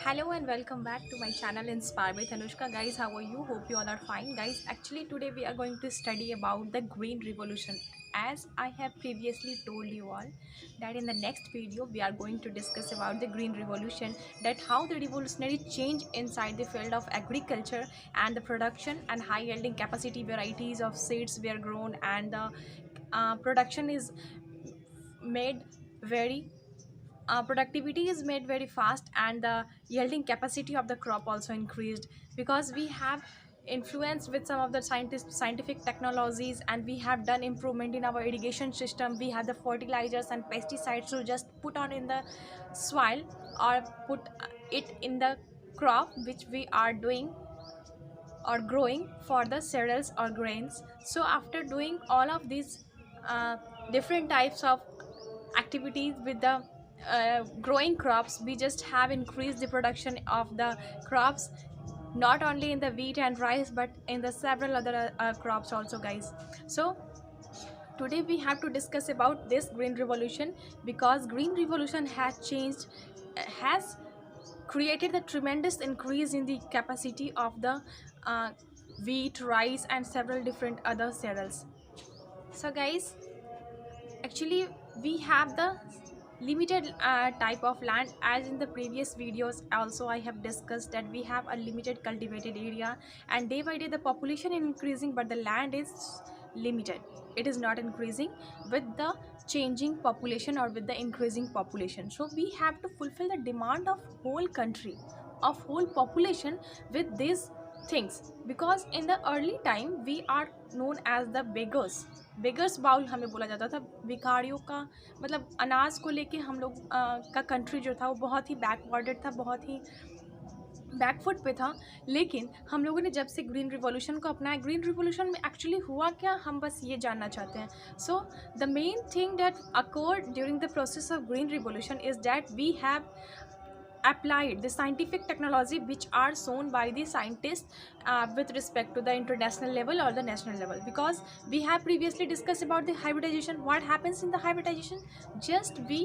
Hello and welcome back to my channel Inspire with Anushka. Guys, how are you? Hope you all are fine. Guys, actually today we are going to study about the green revolution. As I have previously told you all that in the next video we are going to discuss about the green revolution, that how the revolutionary change inside the field of agriculture and the production and high yielding capacity varieties of seeds were grown, and the production is made very productivity is made very fast, and the yielding capacity of the crop also increased, because we have influence with some of the scientific technologies, and we have done improvement in our irrigation system. We have the fertilizers and pesticides to just put on in the soil or put it in the crop which we are doing or growing for the cereals or grains. So after doing all of these uh, different types of activities with the growing crops, we just have increased the production of the crops, not only in the wheat and rice but in the several other crops also, guys. So today we have to discuss about this green revolution, because green revolution has changed, has created a tremendous increase in the capacity of the uh, wheat, rice and several different other cereals. So guys, actually we have the limited type of land. As in the previous videos also I have discussed that we have a limited cultivated area, and day by day the population is increasing but the land is limited. It is not increasing with the changing population or with the increasing population. So we have to fulfill the demand of whole country, of whole population with these things, because in the early time we are known as the beggar's bowl हमें बोला जाता था, भिखारियों का मतलब अनाज को लेके हम लोग का कंट्री जो था वो बहुत ही बैकवर्डेड था, बहुत ही बैकफुट पे था। लेकिन हम लोगों ने जब से ग्रीन रिवॉल्यूशन को अपनाया, ग्रीन रिवॉल्यूशन में एक्चुअली हुआ क्या, हम बस ये जानना चाहते हैं। So the main thing that occurred during the process of green revolution is that we have applied the scientific technology which are shown by the scientists with respect to the international level or the national level, because we have previously discussed about the hybridization. What happens in the hybridization? Just we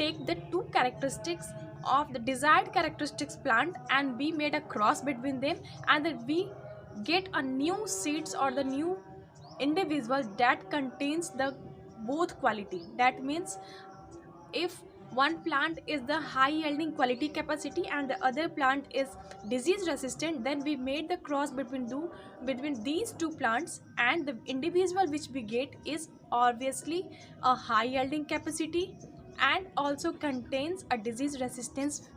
take the two characteristics of the desired characteristics plant and we made a cross between them, and then we get a new seeds or the new individual that contains the both quality. That means if one plant is the high yielding quality capacity and the other plant is disease resistant, then we made the cross between these two plants, and the individual which we get is obviously a high yielding capacity and also contains a disease resistance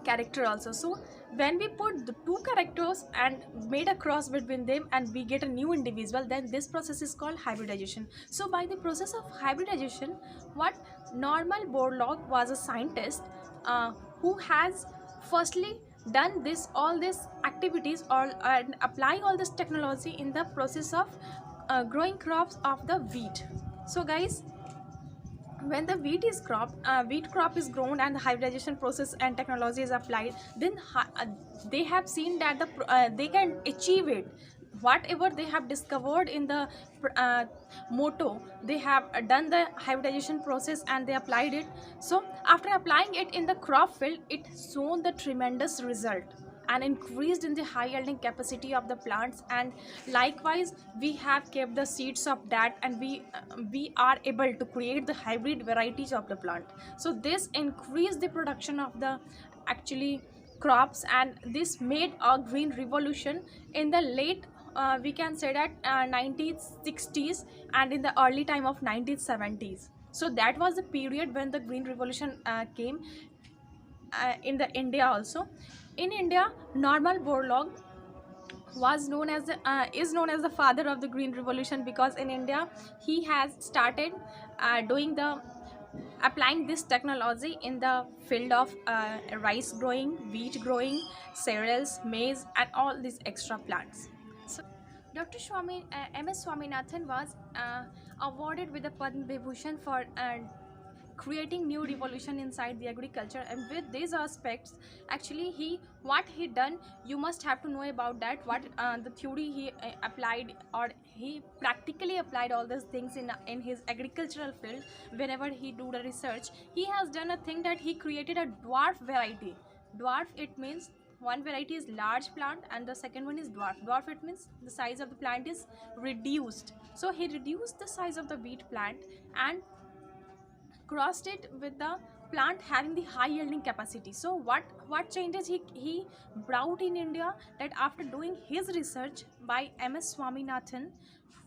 character also. So when we put the two characters and made a cross between them and we get a new individual, then this process is called hybridization. So by the process of hybridization, what Normal Borlaug was a scientist who has firstly done this all these activities or and apply all this technology in the process of growing crops of the wheat. So guys, when the wheat crop is grown and the hybridization process and technology is applied, then they have seen that they can achieve it. Whatever they have discovered in the uh, motto, they have done the hybridization process and they applied it. So after applying it in the crop field, it shown the tremendous result and increased in the high yielding capacity of the plants, and likewise we have kept the seeds of that, and we are able to create the hybrid varieties of the plant. So this increased the production of the actually crops, and this made a green revolution in the late we can say that 1960s and in the early time of 1970s. So that was the period when the green revolution came in the India also. In India, Normal Borlaug was known as is known as the father of the green revolution, because in India he has started doing the applying this technology in the field of rice growing, wheat growing, cereals, maize and all these extra plants. So Dr. MS Swaminathan was awarded with the Padma Vibhushan for creating new revolution inside the agriculture. And with these aspects, actually he what he done, you must have to know about that, what the theory he applied, or he practically applied all these things in his agricultural field. Whenever he do the research, he has done a thing that he created a dwarf variety. Dwarf, it means one variety is large plant and the second one is dwarf. Dwarf, it means the size of the plant is reduced. So he reduced the size of the wheat plant and crossed it with the plant having the high yielding capacity. So what changes he brought in India, that after doing his research by MS Swaminathan,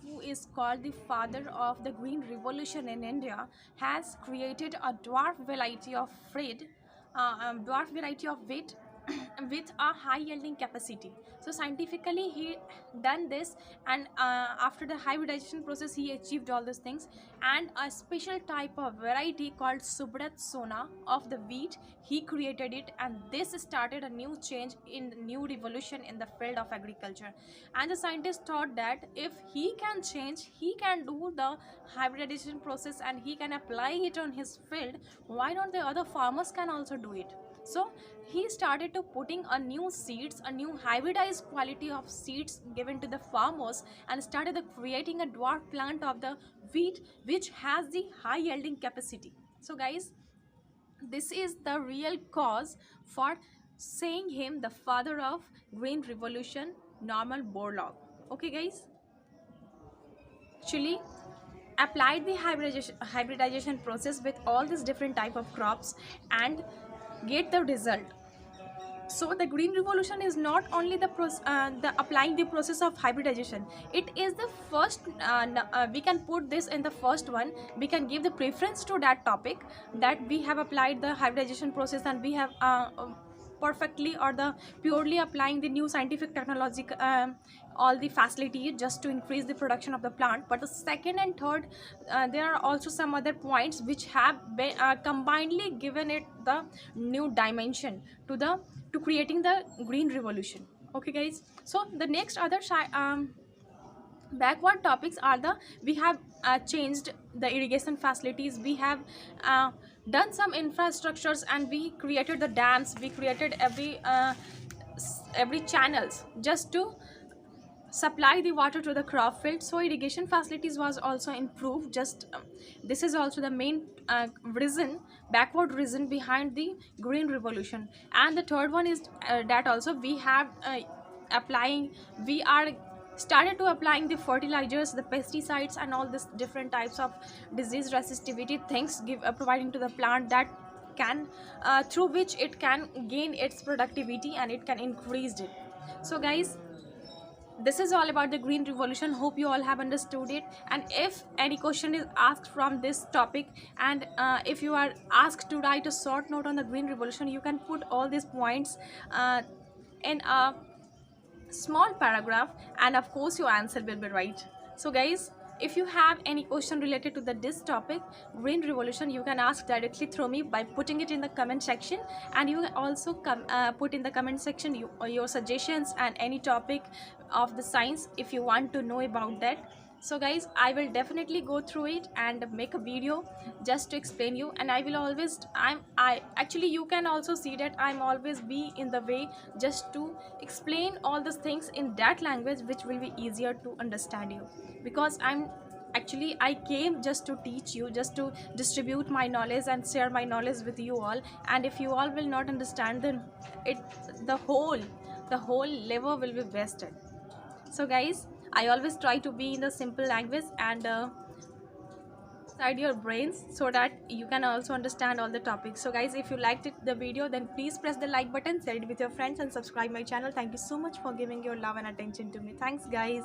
who is called the father of the green revolution in India, has created a dwarf variety of wheat, dwarf variety of wheat with a high yielding capacity. So scientifically he done this, and after the hybridization process he achieved all these things, and a special type of variety called Subrat Sona of the wheat, he created it, and this started a new change in new revolution in the field of agriculture. And the scientists thought that if he can change, he can do the hybridization process and he can apply it on his field, why not the other farmers can also do it? So he started to putting a new seeds, a new hybridized quality of seeds given to the farmers, and started the creating a dwarf plant of the wheat which has the high yielding capacity. So guys, this is the real cause for saying him the father of green revolution, Normal Borlaug. Okay guys, actually applied the hybridization process with all these different type of crops and get the result. So the green revolution is not only the applying the process of hybridization, it is the first we can put this in the first one, we can give the preference to that topic, that we have applied the hybridization process and we have perfectly or the purely applying the new scientific technology, all the facility just to increase the production of the plant. But the second and third, there are also some other points which have been combinedly given it the new dimension to the to creating the green revolution. Okay guys, so the next other backward topics are the, we have changed the irrigation facilities, we have uh, done some infrastructures, and we created the dams, we created every channels just to supply the water to the crop field. So irrigation facilities was also improved. Just this is also the main reason, backward reason behind the green revolution. And the third one is that also we have applying, we are started to applying the fertilizers, the pesticides, and all this different types of disease resistivity things give providing to the plant, that can through which it can gain its productivity and it can increase it. So guys, this is all about the green revolution. Hope you all have understood it, and if any question is asked from this topic, and if you are asked to write a short note on the green revolution, you can put all these points in a small paragraph, and of course your answer will be right. So guys, if you have any question related to this topic, green revolution, you can ask directly through me by putting it in the comment section, and you can also put in the comment section your suggestions and any topic of the science if you want to know about that. So guys, I will definitely go through it and make a video just to explain you, and I will always I actually, you can also see that I'm always be in the way just to explain all these things in that language which will be easier to understand you, because actually I came just to teach you, just to distribute my knowledge and share my knowledge with you all. And if you all will not understand, then it the whole level will be wasted. So guys, I always try to be in the simple language and inside your brains, so that you can also understand all the topics. So guys, if you liked the video, then please press the like button, share it with your friends, and subscribe my channel. Thank you so much for giving your love and attention to me. Thanks guys.